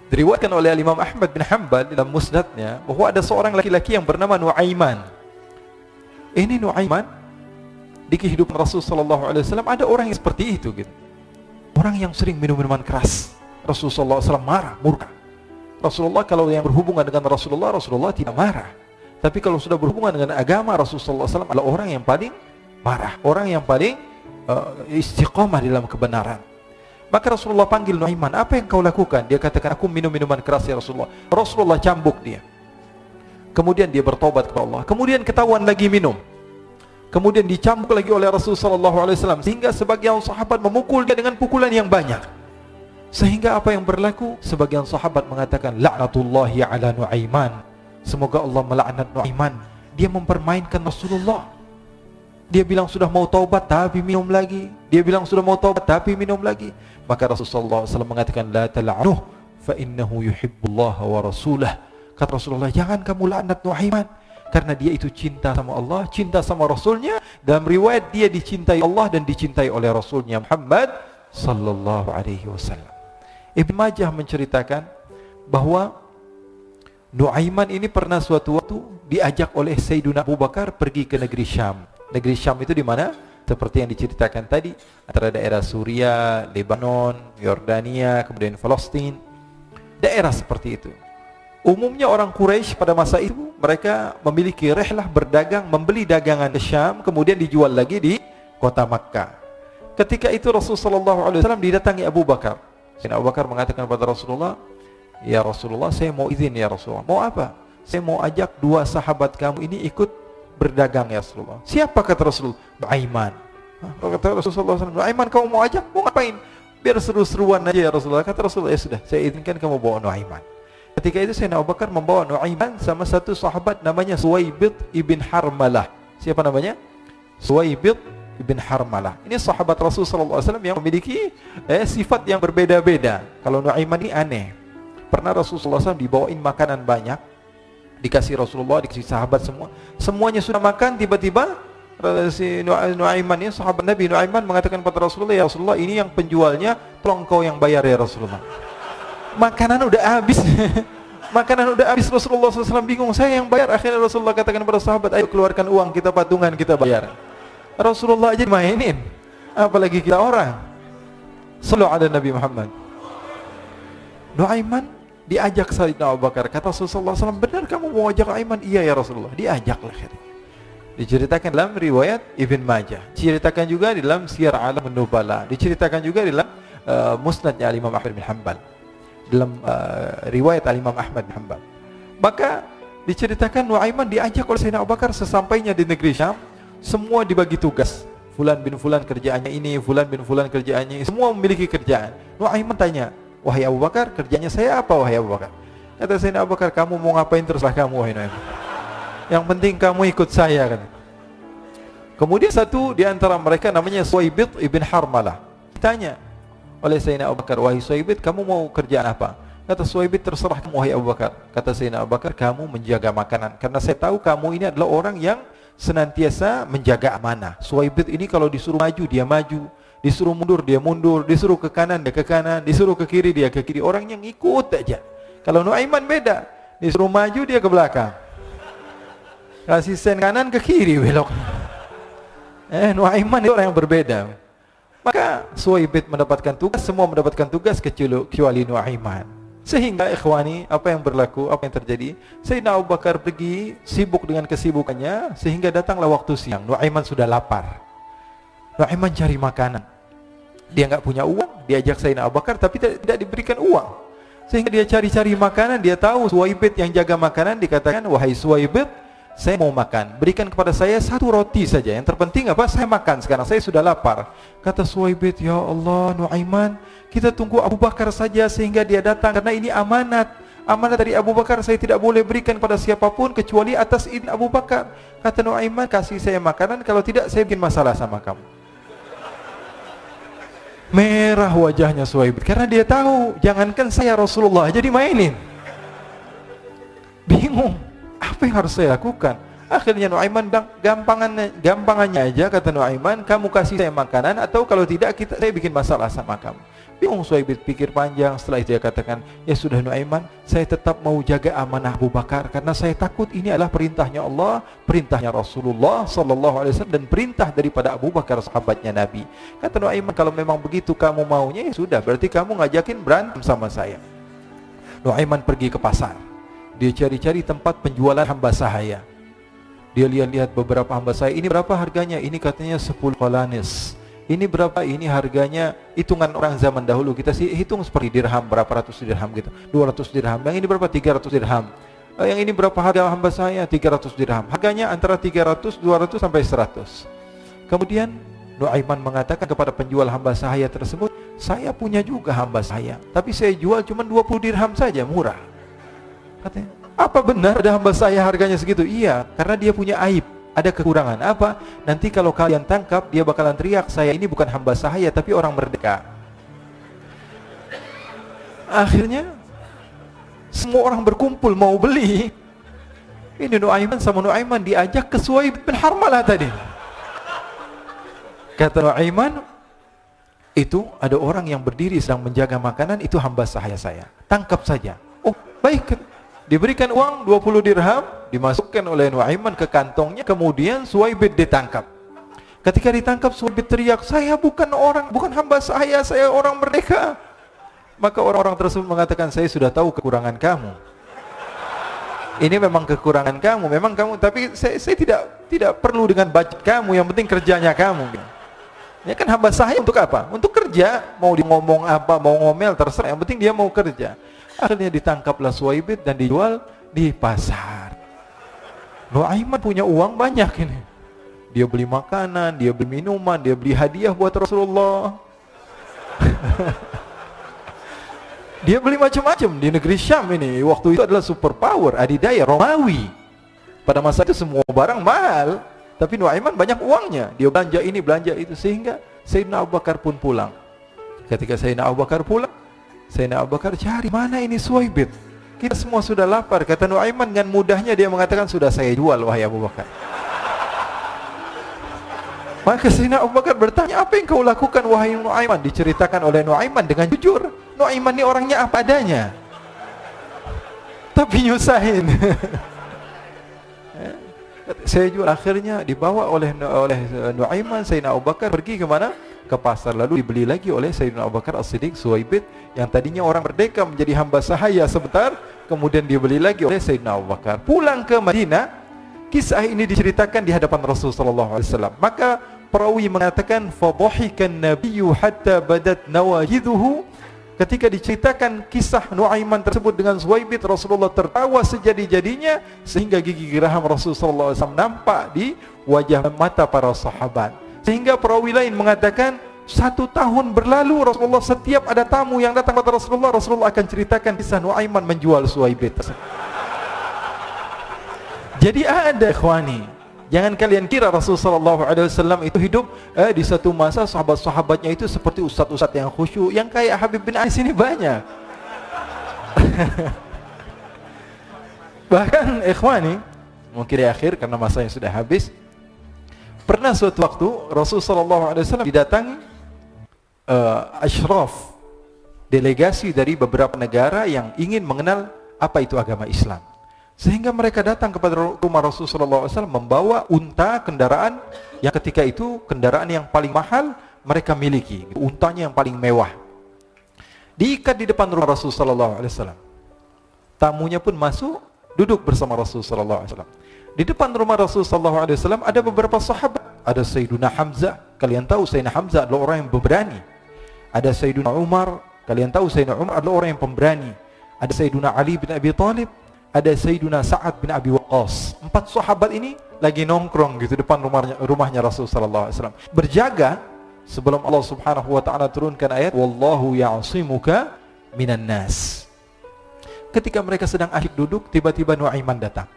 Diriwayatkan oleh Imam Ahmad bin Hanbal dalam musnadnya bahwa ada seorang laki-laki yang bernama Nuaiman. Ini Nuaiman di kehidupan Rasul sallallahu alaihi wasallam ada orang yang seperti itu gitu. Orang yang sering minum minuman keras. Rasul sallallahu alaihi wasallam marah, murka. Rasulullah kalau yang berhubungan dengan Rasulullah tidak marah. Tapi kalau sudah berhubungan dengan agama, Rasul sallallahu alaihi wasallam adalah orang yang paling marah, orang yang paling istiqamah dalam kebenaran. Maka Rasulullah panggil Nuaiman, apa yang kau lakukan? Dia katakan, aku minum minuman keras ya Rasulullah. Rasulullah cambuk dia. Kemudian dia bertobat kepada Allah. Kemudian ketahuan lagi minum. Kemudian dicambuk lagi oleh Rasulullah sallallahu alaihi wasallam, sehingga sebagian sahabat memukul dia dengan pukulan yang banyak. Sehingga apa yang berlaku? Sebagian sahabat mengatakan, la'natullahi ala Nuaiman. Semoga Allah melaknat Nuaiman. Dia mempermainkan Rasulullah. Dia bilang sudah mau taubat tapi minum lagi. Dia bilang sudah mau taubat tapi minum lagi. Maka Rasulullah SAW mengatakan, la tal'anuh fa innahu yuhibbullaha wa rasulah. Kata Rasulullah, jangan kamu laknat Nuaiman, karena dia itu cinta sama Allah, cinta sama Rasulnya. Dalam riwayat dia dicintai Allah dan dicintai oleh Rasulnya Muhammad sallallahu alaihi wasallam. Ibn Majah menceritakan bahwa Nuaiman ini pernah suatu waktu diajak oleh Sayyidina Abu Bakar pergi ke negeri Syam. Negeri Syam itu di mana? Seperti yang diceritakan tadi, antara daerah Suria, Lebanon, Yordania, kemudian Palestina. Daerah seperti itu. Umumnya orang Quraisy pada masa itu mereka memiliki rihlah berdagang, membeli dagangan ke Syam, kemudian dijual lagi di kota Makkah. Ketika itu Rasulullah SAW didatangi Abu Bakar. Sayyidina Abu Bakar mengatakan kepada Rasulullah, ya Rasulullah, saya mau izin ya Rasulullah. Mau apa? Saya mau ajak dua sahabat kamu ini ikut berdagang ya Rasulullah. Siapa kata Rasulullah? Nuaiman. Kata Rasulullah SAW, Nuaiman kamu mau ajak? Mau ngapain? Biar seru-seruan aja ya Rasulullah. Kata Rasulullah, ya sudah, saya izinkan kamu bawa Nuaiman. Ketika itu Sayyidina Abu Bakar membawa Nuaiman sama satu sahabat namanya Suwaibid ibn Harmalah. Siapa namanya? Suwaibid ibn Harmalah. Ini sahabat Rasulullah SAW yang memiliki sifat yang berbeda-beda. Kalau Nuaiman ini aneh. Pernah Rasulullah SAW dibawain makanan banyak, dikasih Rasulullah, dikasih sahabat semua. Semuanya sudah makan, tiba-tiba si Nuaiman ini, sahabat Nabi Nuaiman mengatakan kepada Rasulullah, ya Rasulullah, ini yang penjualnya, tolong kau yang bayar ya Rasulullah. Makanan udah habis. Makanan udah habis, Rasulullah SAW bingung, saya yang bayar. Akhirnya Rasulullah katakan kepada sahabat, ayo keluarkan uang, kita patungan, kita bayar. Rasulullah aja mainin, apalagi kita orang. Sallallahu ala Nabi Muhammad. Nuaiman diajak Sayyidina Abu Bakar. Kata Rasulullah SAW, benar kamu mau ajak Nuaiman? Iya ya Rasulullah. Diajaklah. Diceritakan dalam riwayat Ibn Majah, diceritakan juga di dalam Siyar A'lam Nubala, diceritakan juga di dalam musnadnya Imam Ahmad bin Hanbal, dalam riwayat Imam Ahmad bin Hanbal. Maka diceritakan Nuaiman diajak oleh Sayyidina Abu Bakar. Sesampainya di negeri Syam, semua dibagi tugas. Fulan bin Fulan kerjaannya ini, Fulan bin Fulan kerjaannya ini, semua memiliki kerjaan. Nuaiman tanya, wahai Abu Bakar, kerjanya saya apa wahai Abu Bakar? Kata Sayyidina Abu Bakar, kamu mau ngapain terserah kamu wahai Nuaiman. Yang penting kamu ikut saya kan. Kemudian satu di antara mereka namanya Suwaibid ibn Harmalah. Ditanya oleh Sayyidina Abu Bakar, wahai Suwaibid, kamu mau kerjaan apa? Kata Suwaibid, terserah kamu wahai Abu Bakar. Kata Sayyidina Abu Bakar, kamu menjaga makanan, karena saya tahu kamu ini adalah orang yang senantiasa menjaga amanah. Suwaibid ini kalau disuruh maju dia maju, disuruh mundur dia mundur, disuruh ke kanan dia ke kanan, disuruh ke kiri dia ke kiri. Orang yang ikut aja. Kalau Nuaiman beda, disuruh maju dia ke belakang, kasih sen kanan ke kiri belok. Nuaiman itu orang yang berbeda. Maka Suwaibid mendapatkan tugas, semua mendapatkan tugas kecuali Nuaiman. Sehingga ikhwani, apa yang berlaku, apa yang terjadi? Sayyidina Abu Bakar pergi sibuk dengan kesibukannya, sehingga datanglah waktu siang. Nuaiman sudah lapar. Nuaiman cari makanan. Dia nggak punya uang, diajak Sayyidina Abu Bakar tapi tidak diberikan uang. Sehingga dia cari-cari makanan, dia tahu Suwaibid yang jaga makanan, dikatakan, wahai Suwaibid, saya mau makan, berikan kepada saya satu roti saja. Yang terpenting apa? Saya makan sekarang, saya sudah lapar. Kata Suwaibid, ya Allah Nuaiman, kita tunggu Abu Bakar saja sehingga dia datang, karena ini amanat. Amanat dari Abu Bakar, saya tidak boleh berikan pada siapapun kecuali atas izin Abu Bakar. Kata Nuaiman, kasih saya makanan, kalau tidak saya bikin masalah sama kamu. Merah wajahnya Suwaibid, karena dia tahu, jangankan saya Rasulullah jadi mainin. Bingung, apa yang harus saya lakukan? Akhirnya Nuaiman bilang, gampangannya aja, kata Nuaiman, kamu kasih saya makanan, atau kalau tidak saya bikin masalah sama kamu. Bingung Suhaibit, pikir panjang. Setelah itu dia katakan, ya sudah Nuaiman, saya tetap mau jaga amanah Abu Bakar, karena saya takut ini adalah perintahnya Allah, perintahnya Rasulullah SAW, dan perintah daripada Abu Bakar, sahabatnya Nabi. Kata Nuaiman, kalau memang begitu kamu maunya, ya sudah, berarti kamu ngajakin berantem sama saya. Nuaiman pergi ke pasar, dia cari-cari tempat penjualan hamba sahaya. Dia lihat-lihat beberapa hamba sahaya, ini berapa harganya? Ini katanya 10 qalanis. Ini berapa? Ini harganya, hitungan orang zaman dahulu, kita sih hitung seperti dirham, berapa ratus dirham gitu, 200 dirham. Yang ini berapa? 300 dirham. Yang ini berapa harga hamba sahaya? 300 dirham. Harganya antara 300, 200 sampai 100. Kemudian Nuaiman mengatakan kepada penjual hamba sahaya tersebut, saya punya juga hamba sahaya, tapi saya jual cuma 20 dirham saja, murah. Katanya, apa benar ada hamba saya harganya segitu? Iya, karena dia punya aib, ada kekurangan. Apa? Nanti kalau kalian tangkap, dia bakalan teriak, saya ini bukan hamba sahaya, tapi orang merdeka. Akhirnya semua orang berkumpul mau beli. Ini Nuaiman sama Nuaiman diajak ke Suhaib bin Harmalah tadi. Kata Nuaiman, itu ada orang yang berdiri sedang menjaga makanan, itu hamba sahaya saya, tangkap saja. Oh baik. Diberikan uang 20 dirham, dimasukkan oleh Nuaiman ke kantongnya, kemudian Suhaibit ditangkap. Ketika ditangkap, Suhaibit teriak, saya bukan hamba saya orang merdeka. Maka orang-orang tersebut mengatakan, saya sudah tahu kekurangan kamu. Ini memang kekurangan kamu, tapi saya tidak perlu dengan budget kamu, yang penting kerjanya kamu. Ya kan hamba sahaya untuk apa? Untuk kerja, mau dia ngomong apa, mau ngomel terserah, yang penting dia mau kerja. Akhirnya ditangkaplah Suhaibit dan dijual di pasar. Nuaiman punya uang banyak ini. Dia beli makanan, dia beli minuman, dia beli hadiah buat Rasulullah. Dia beli macam-macam di negeri Syam ini. Waktu itu adalah superpower, adidaya Romawi. Pada masa itu semua barang mahal, tapi Nuaiman banyak uangnya. Dia belanja ini, belanja itu, sehingga Sayyidina Abu Bakar pun pulang. Ketika Sayyidina Abu Bakar pulang, Sayyidina Abu Bakar cari, mana ini Suhaibit? Kita semua sudah lapar. Kata Nuaiman dengan mudahnya dia mengatakan, sudah saya jual wahai Abu Bakar. Maka Sayyidina Abu Bakar bertanya, apa yang kau lakukan wahai Nuaiman? Diceritakan oleh Nuaiman dengan jujur. Nuaiman ini orangnya apa adanya, tapi nyusahin. Saya jual. Akhirnya dibawa oleh Nuaiman, Sayyidina Abu Bakar pergi ke mana? Ke pasar, lalu dibeli lagi oleh Sayyidina Abu Bakar As-Siddiq. Suhaibit yang tadinya orang merdeka menjadi hamba sahaya sebentar, kemudian dibeli lagi oleh Sayyidina Abu Bakar. Pulang ke Madinah, kisah ini diceritakan di hadapan Rasulullah SAW. Maka perawi mengatakan, fadhahikan nabiyyu hatta badat nawajiduhu. Ketika diceritakan kisah Nuaiman tersebut dengan Suhaibit, Rasulullah tertawa sejadi-jadinya, sehingga gigi geraham Rasulullah SAW nampak di wajah mata para sahabat. Sehingga perawi lain mengatakan, 1 tahun berlalu Rasulullah, setiap ada tamu yang datang kepada Rasulullah, Rasulullah akan ceritakan kisah Nuaiman menjual Suhaibit. Jadi ada ikhwani, jangan kalian kira Rasulullah SAW itu hidup di satu masa sahabat-sahabatnya itu seperti ustaz-ustaz yang khusyuk, yang kayak Habib bin Ais ini banyak. Bahkan ikhwani, mungkin di akhir karena masanya sudah habis, pernah suatu waktu Rasulullah SAW didatangi asyraf, delegasi dari beberapa negara yang ingin mengenal apa itu agama Islam. Sehingga mereka datang kepada rumah Rasulullah SAW membawa unta, kendaraan yang ketika itu kendaraan yang paling mahal mereka miliki, untanya yang paling mewah. Diikat di depan rumah Rasulullah SAW. Tamunya pun masuk, duduk bersama Rasulullah SAW. Di depan rumah Rasulullah SAW ada beberapa sahabat. Ada Sayyiduna Hamzah, kalian tahu Sayyidina Hamzah adalah orang yang pemberani. Ada Sayyiduna Umar, kalian tahu Sayyidina Umar adalah orang yang pemberani. Ada Sayyiduna Ali bin Abi Thalib, ada Sayyiduna Sa'ad bin Abi Waqqas. 4 sahabat ini lagi nongkrong gitu depan rumahnya Rasulullah SAW, berjaga sebelum Allah Subhanahu wa taala turunkan ayat wallahu ya'simuka minan nas. Ketika mereka sedang asyik duduk, tiba-tiba Nuaiman datang.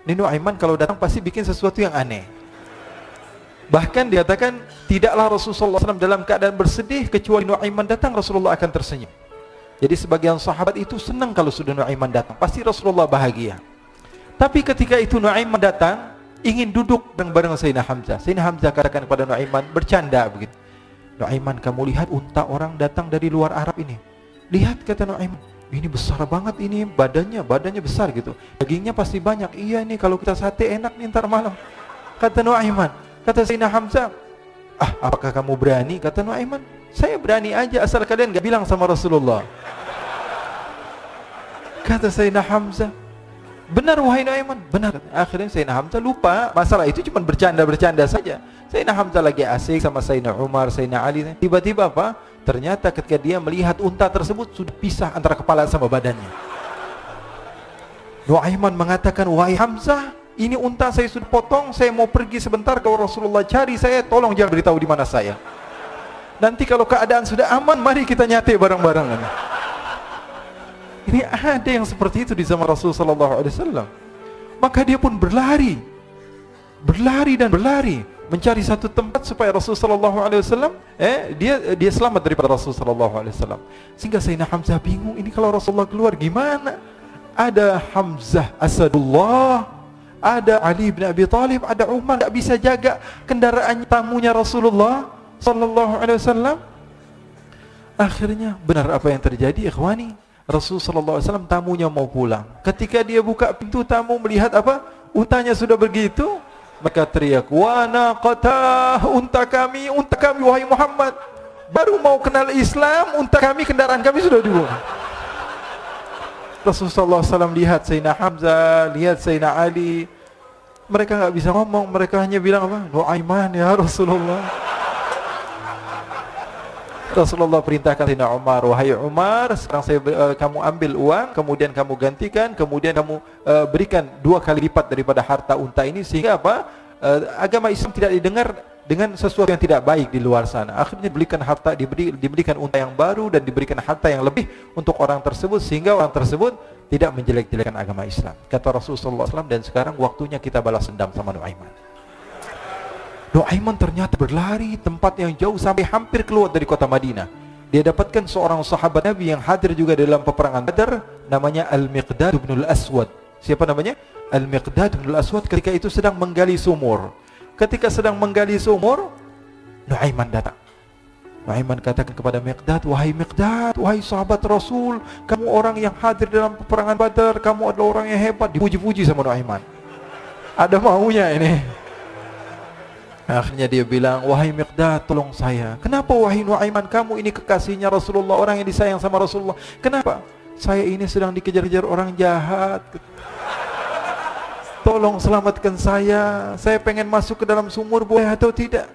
Ini Nuaiman kalau datang pasti bikin sesuatu yang aneh. Bahkan dikatakan tidaklah Rasulullah SAW dalam keadaan bersedih, kecuali Nuaiman datang Rasulullah akan tersenyum. Jadi sebagian sahabat itu senang kalau sudah Nuaiman datang, pasti Rasulullah bahagia. Tapi ketika itu Nuaiman datang, ingin duduk bareng Sayyidina Hamzah. Sayyidina Hamzah katakan kepada Nuaiman, bercanda begitu. Nuaiman, kamu lihat unta orang datang dari luar Arab ini. Lihat, kata Nuaiman, ini besar banget ini, badannya besar gitu. Dagingnya pasti banyak. Iya nih, kalau kita sate enak nih ntar malam. Kata Nuaiman. Kata Sayyidina Hamzah, apakah kamu berani? Kata Nuaiman, saya berani aja asal kalian gak bilang sama Rasulullah. Kata Sayyidina Hamzah, benar wahai Nuaiman, benar. Akhirnya Sayyidina Hamzah lupa masalah itu, cuma bercanda-bercanda saja. Sayyidina Hamzah lagi asik sama Sayyidina Umar, Sayyidina Ali. Tiba-tiba apa? Ternyata ketika dia melihat unta tersebut sudah pisah antara kepala sama badannya. Nuaiman mengatakan, wahai Hamzah, ini unta saya sudah potong, saya mau pergi sebentar, kalau Rasulullah cari saya, tolong jangan beritahu di mana saya. Nanti kalau keadaan sudah aman, mari kita nyate bareng-bareng. Ini ada yang seperti itu di zaman Rasulullah SAW. Maka dia pun berlari dan berlari mencari satu tempat supaya Rasulullah SAW dia selamat daripada Rasulullah SAW. Sehingga Sayyidina Hamzah bingung, ini kalau Rasulullah keluar gimana? Ada Hamzah Asadullah, ada Ali bin Abi Thalib, ada Umar, tak bisa jaga kendaraan tamunya Rasulullah SAW. Akhirnya benar apa yang terjadi, ikhwani. Rasulullah SAW tamunya mau pulang. Ketika dia buka pintu, tamu melihat apa? Untanya sudah begitu. Maka teriak, wa naqatah, unta kami wahai Muhammad. Baru mau kenal Islam, unta kami, kendaraan kami sudah dibuang. Rasulullah SAW lihat Sayyidina Hamzah, lihat Sayyidina Ali. Mereka nggak bisa ngomong, mereka hanya bilang apa? Nuaiman ya Rasulullah. Rasulullah perintahkan Sayyidina Umar, wahai Umar, sekarang kamu ambil uang, kemudian kamu gantikan, kemudian kamu berikan 2 kali lipat daripada harta unta ini, sehingga apa? Agama Islam tidak didengar dengan sesuatu yang tidak baik di luar sana. Akhirnya diberikan harta, diberikan unta yang baru dan diberikan harta yang lebih untuk orang tersebut, sehingga orang tersebut tidak menjelek-jelekan agama Islam. Kata Rasulullah SAW, dan sekarang waktunya kita balas dendam sama Nuaiman. Nuaiman ternyata berlari tempat yang jauh sampai hampir keluar dari kota Madinah. Dia dapatkan seorang sahabat Nabi yang hadir juga dalam peperangan Badar, namanya Al-Miqdad bin Al-Aswad. Siapa namanya? Al-Miqdad bin Al-Aswad ketika itu sedang menggali sumur. Ketika sedang menggali sumur, Nuaiman datang. Nuaiman katakan kepada Miqdad, wahai Miqdad, wahai sahabat Rasul, kamu orang yang hadir dalam peperangan Badar, kamu adalah orang yang hebat. Dipuji-puji sama Nuaiman. Ada maunya ini. Akhirnya dia bilang, wahai Miqdad, tolong saya. Kenapa wahai Nuaiman, kamu ini kekasihnya Rasulullah, orang yang disayang sama Rasulullah. Kenapa? Saya ini sedang dikejar-kejar orang jahat. Tolong selamatkan saya pengen masuk ke dalam sumur, boleh atau tidak?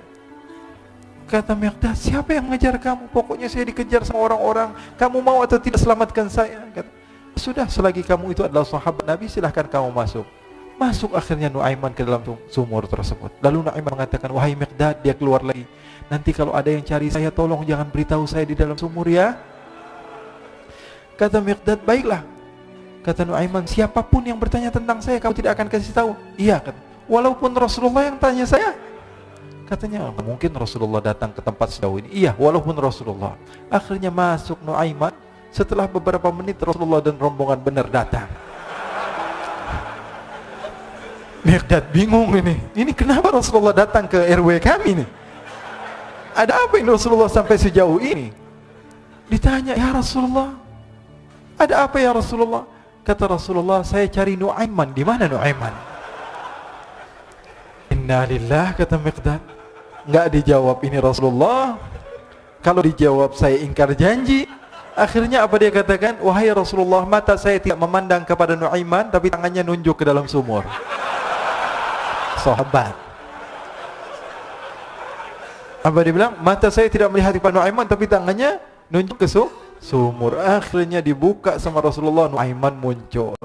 Kata Miqdad, siapa yang mengejar kamu? Pokoknya saya dikejar sama orang-orang. Kamu mau atau tidak selamatkan saya? Kata, sudah, selagi kamu itu adalah sahabat Nabi, silahkan kamu masuk. Masuk akhirnya Nuaiman ke dalam sumur tersebut. Lalu Nuaiman mengatakan, wahai Miqdad, dia keluar lagi. Nanti kalau ada yang cari saya, tolong jangan beritahu saya di dalam sumur ya. Kata Miqdad, baiklah. Kata Nuaiman, siapapun yang bertanya tentang saya, kamu tidak akan kasih tahu. Iya, kata, walaupun Rasulullah yang tanya saya. Katanya, mungkin Rasulullah datang ke tempat sejauh ini. Iya, walaupun Rasulullah. Akhirnya masuk Nuaiman. Setelah beberapa menit, Rasulullah dan rombongan benar datang. Miqdad bingung ini. Ini kenapa Rasulullah datang ke RW kami nih? Ada apa ini Rasulullah sampai sejauh ini? Ditanya, ya Rasulullah, ada apa ya Rasulullah? Kata Rasulullah, saya cari Nuaiman. Di mana Nuaiman? Innalillah, kata Miqdad. Enggak dijawab ini Rasulullah. Kalau dijawab saya ingkar janji. Akhirnya apa dia katakan? Wahai Rasulullah, mata saya tidak memandang kepada Nuaiman, tapi tangannya nunjuk ke dalam sumur. Sahabat. Apa dia bilang? Mata saya tidak melihat kepada Nuaiman, tapi tangannya nunjuk ke sumur. Akhirnya dibuka sama Rasulullah, Nuaiman muncul.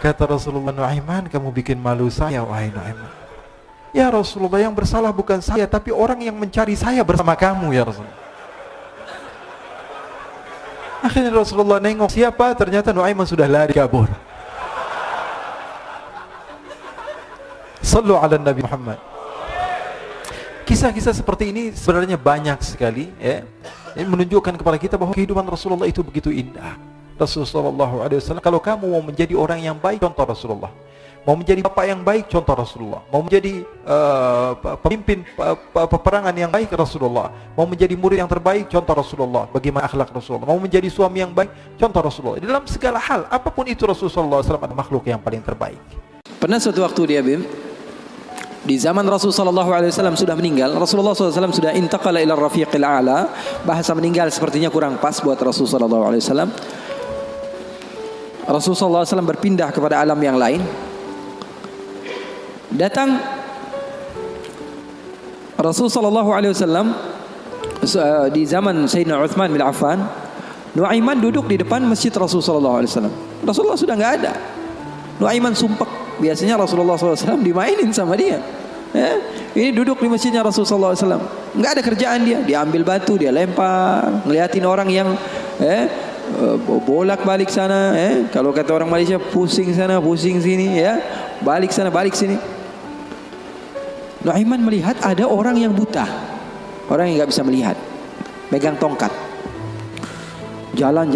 Kata Rasulullah, Nuaiman, kamu bikin malu saya, wahai Nuaiman. Ya Rasulullah, yang bersalah bukan saya, tapi orang yang mencari saya bersama kamu ya Rasulullah. Akhirnya Rasulullah nengok, siapa? Ternyata Nuaiman sudah lari kabur. Sallu ala Nabi Muhammad. Kisah-kisah seperti ini sebenarnya banyak sekali ya. Ini menunjukkan kepada kita bahwa kehidupan Rasulullah itu begitu indah. Rasulullah SAW, kalau kamu mau menjadi orang yang baik, contoh Rasulullah. Mau menjadi bapak yang baik, contoh Rasulullah. Mau menjadi pemimpin peperangan yang baik, Rasulullah. Mau menjadi murid yang terbaik, contoh Rasulullah. Bagaimana akhlak Rasulullah. Mau menjadi suami yang baik, contoh Rasulullah. Dalam segala hal, apapun itu Rasulullah SAW adalah makhluk yang paling terbaik. Pernah suatu waktu dia di zaman Rasulullah SAW sudah meninggal. Rasulullah SAW sudah intaqala ila rafiqil a'la. Bahasa meninggal sepertinya kurang pas buat Rasulullah SAW. Rasulullah SAW berpindah kepada alam yang lain. Datang Rasulullah SAW di zaman Sayyidina Uthman bin Affan. Nuaiman duduk di depan masjid Rasulullah SAW. Rasulullah sudah nggak ada. Nuaiman sumpek. Biasanya Rasulullah SAW dimainin sama dia. Ini duduk di masjidnya Rasulullah SAW. Nggak ada kerjaan dia. Dia ambil batu, dia lempar, ngeliatin orang yang bolak balik sana. Kalau kata orang Malaysia, pusing sana, pusing sini, balik sana, balik sini. Nuaiman melihat ada orang yang buta, orang yang nggak bisa melihat, megang tongkat. Jalan,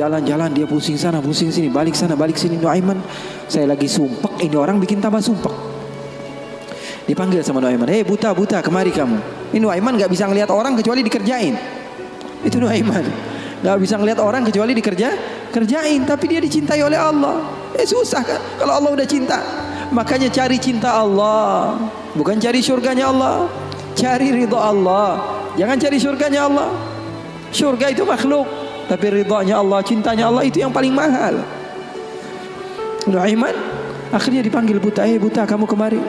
dia pusing sana, pusing sini, balik sana, balik sini. Nuaiman, saya lagi sumpek, ini orang bikin tambah sumpek. Dipanggil sama Nuaiman, hei buta, kemari kamu. Ini Nuaiman nggak bisa ngelihat orang kecuali dikerjain. Itu Nuaiman, nggak bisa ngelihat orang kecuali kerjain. Tapi dia dicintai oleh Allah. Susah kan? Kalau Allah udah cinta, makanya cari cinta Allah, bukan cari surganya Allah. Cari ridha Allah, jangan cari surganya Allah. Surga itu makhluk, tapi ridhanya Allah, cintanya Allah itu yang paling mahal. Nuaiman akhirnya dipanggil buta, buta kamu kemari.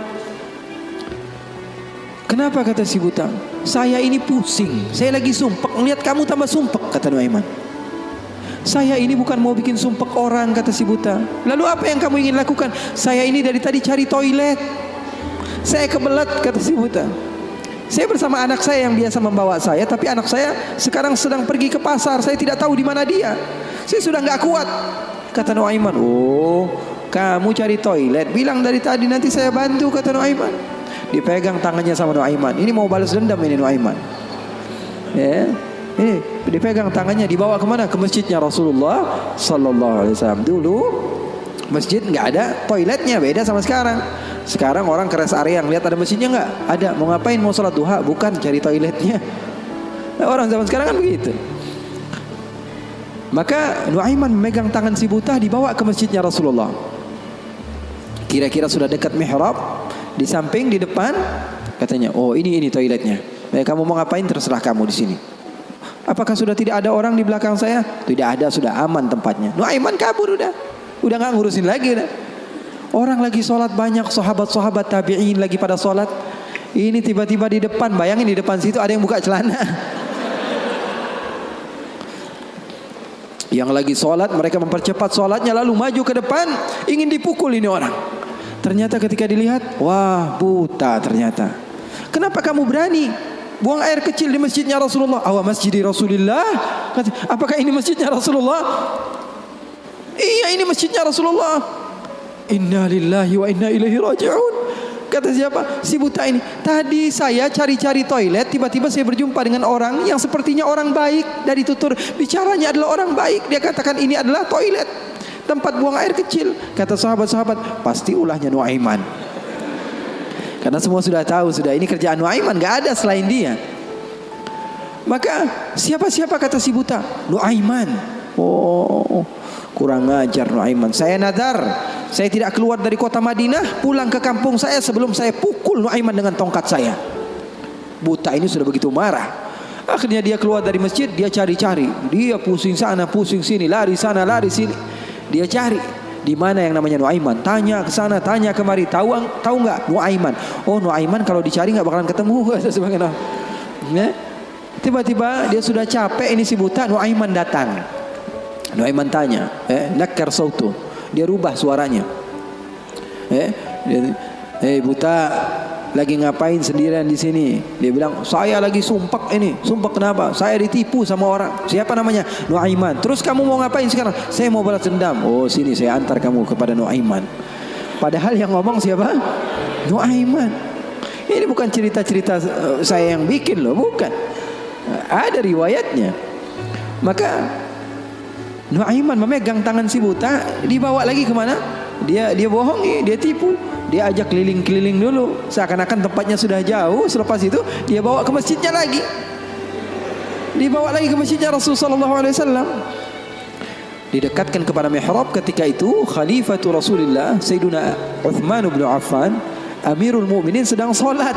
Kenapa, kata si buta? Saya ini pusing, saya lagi sumpek, ngelihat kamu tambah sumpek, kata Nuaiman. Saya ini bukan mau bikin sumpek orang, kata si buta. Lalu apa yang kamu ingin lakukan? Saya ini dari tadi cari toilet, saya kebelet, kata si buta. Saya bersama anak saya yang biasa membawa saya, tapi anak saya sekarang sedang pergi ke pasar, saya tidak tahu di mana dia. Saya sudah nggak kuat, kata Nuaiman. Oh, kamu cari toilet, bilang dari tadi, nanti saya bantu, kata Nuaiman. Dipegang tangannya sama Nuaiman. Ini mau balas dendam ini Nuaiman. Ini dipegang tangannya, dibawa kemana? Ke masjidnya Rasulullah Sallallahu Alaihi Wasallam. Dulu masjid nggak ada toiletnya, beda sama sekarang. Sekarang orang ke rest area ngeliat ada masjidnya nggak? Ada. Mau ngapain? Mau sholat duha? Bukan, cari toiletnya. Nah, orang zaman sekarang kan begitu. Maka Nuaiman memegang tangan si buta, dibawa ke masjidnya Rasulullah. Kira-kira sudah dekat mihrab, di samping, di depan, katanya, oh ini toiletnya. Kamu mau ngapain? Terserah kamu di sini. Apakah sudah tidak ada orang di belakang saya? Tidak ada, sudah aman tempatnya. Nuaiman kabur udah nggak ngurusin lagi udah. Orang lagi sholat banyak, sahabat-sahabat tabi'in lagi pada sholat. Ini tiba-tiba di depan, bayangin di depan situ ada yang buka celana. Yang lagi sholat, mereka mempercepat sholatnya, lalu maju ke depan, ingin dipukul ini orang. Ternyata ketika dilihat, wah buta ternyata. Kenapa kamu berani buang air kecil di masjidnya Rasulullah? Awa masjidi Rasulullah. Apakah ini masjidnya Rasulullah? Iya, ini masjidnya Rasulullah. Inna lillahi wa inna ilaihi raji'un. Kata siapa? Si buta ini. Tadi saya cari-cari toilet, tiba-tiba saya berjumpa dengan orang yang sepertinya orang baik. Dari tutur bicaranya adalah orang baik. Dia katakan ini adalah toilet, tempat buang air kecil. Kata sahabat-sahabat, pasti ulahnya Nuaiman. Karena semua sudah tahu, sudah ini kerjaan Nuaiman, gak ada selain dia. Maka siapa-siapa, kata si buta? Nuaiman. Oh, kurang ajar Nuaiman. Saya nadar, saya tidak keluar dari kota Madinah, pulang ke kampung saya sebelum saya pukul Nuaiman dengan tongkat saya. Buta ini sudah begitu marah. Akhirnya dia keluar dari masjid, dia cari-cari. Dia pusing sana, pusing sini, lari sana, lari sini. Dia cari di mana yang namanya Nuaiman. Tanya ke sana, tanya kemari. Tahu nggak Nuaiman? Oh, Nuaiman kalau dicari nggak bakalan ketemu. Tiba-tiba dia sudah capek, ini si buta. Nuaiman datang. Nuaiman tanya, nakar sautu. Dia rubah suaranya. Buta, lagi ngapain sendirian di sini? Dia bilang, saya lagi sumpek ini. Sumpek kenapa? Saya ditipu sama orang. Siapa namanya? Nuaiman. Terus kamu mau ngapain sekarang? Saya mau balas dendam. Oh, sini saya antar kamu kepada Nuaiman. Padahal yang ngomong siapa? Nuaiman. Ini bukan cerita-cerita saya yang bikin loh, bukan. Ada riwayatnya. Maka Nuaiman memegang tangan si buta, dibawa lagi kemana? Dia bohongi, dia tipu. Dia ajak keliling-keliling dulu, seakan-akan tempatnya sudah jauh. Selepas itu dia bawa ke masjidnya lagi. Dibawa lagi ke masjidnya Rasulullah SAW. Didekatkan kepada mihrab. Ketika itu Khalifatul Rasulullah Sayyiduna Uthman bin Affan, Amirul Mukminin, sedang solat.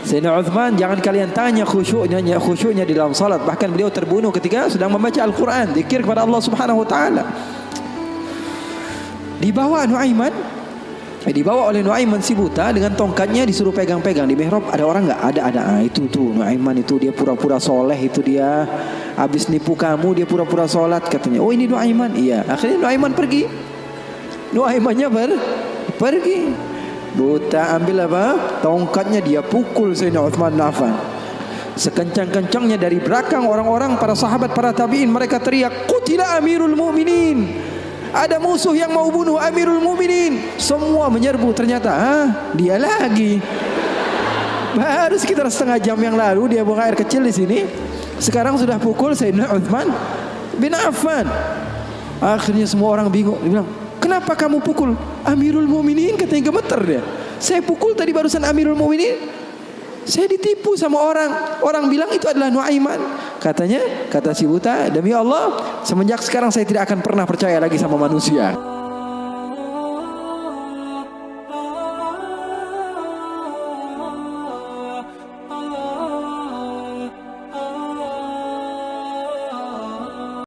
Sayyidina Uthman, jangan kalian tanya khusyuknya di dalam salat. Bahkan beliau terbunuh ketika sedang membaca Al-Quran, zikir kepada Allah Subhanahu Wa Taala. Dibawa oleh Nuaiman si buta dengan tongkatnya, disuruh pegang-pegang. Di mihrab ada orang enggak? Ada. Itu tuh Nuaiman itu, dia pura-pura soleh, itu dia habis nipu kamu, dia pura-pura solat katanya. Oh, ini Nuaiman. Iya. Akhirnya Nuaiman pergi. Nuaimannya pergi. Buta ambil apa? Tongkatnya, dia pukul Sayyidina Uthman bin Affan. Sekencang-kencangnya dari belakang orang-orang, para sahabat, para tabi'in, mereka teriak, "Qutila Amirul Mukminin." Ada musuh yang mau bunuh Amirul Mukminin. Semua menyerbu. Ternyata dia lagi. Baru sekitar setengah jam yang lalu dia buang air kecil di sini. Sekarang sudah pukul Sayyidina Uthman bin Affan. Akhirnya semua orang bingung. Dia bilang, "Kenapa kamu pukul Amirul Mukminin?" Katanya gemeter dia. "Saya pukul tadi barusan Amirul Mukminin. Saya ditipu sama orang. Orang bilang itu adalah Nuaiman." Katanya, kata si buta, "Demi Allah, semenjak sekarang saya tidak akan pernah percaya lagi sama manusia."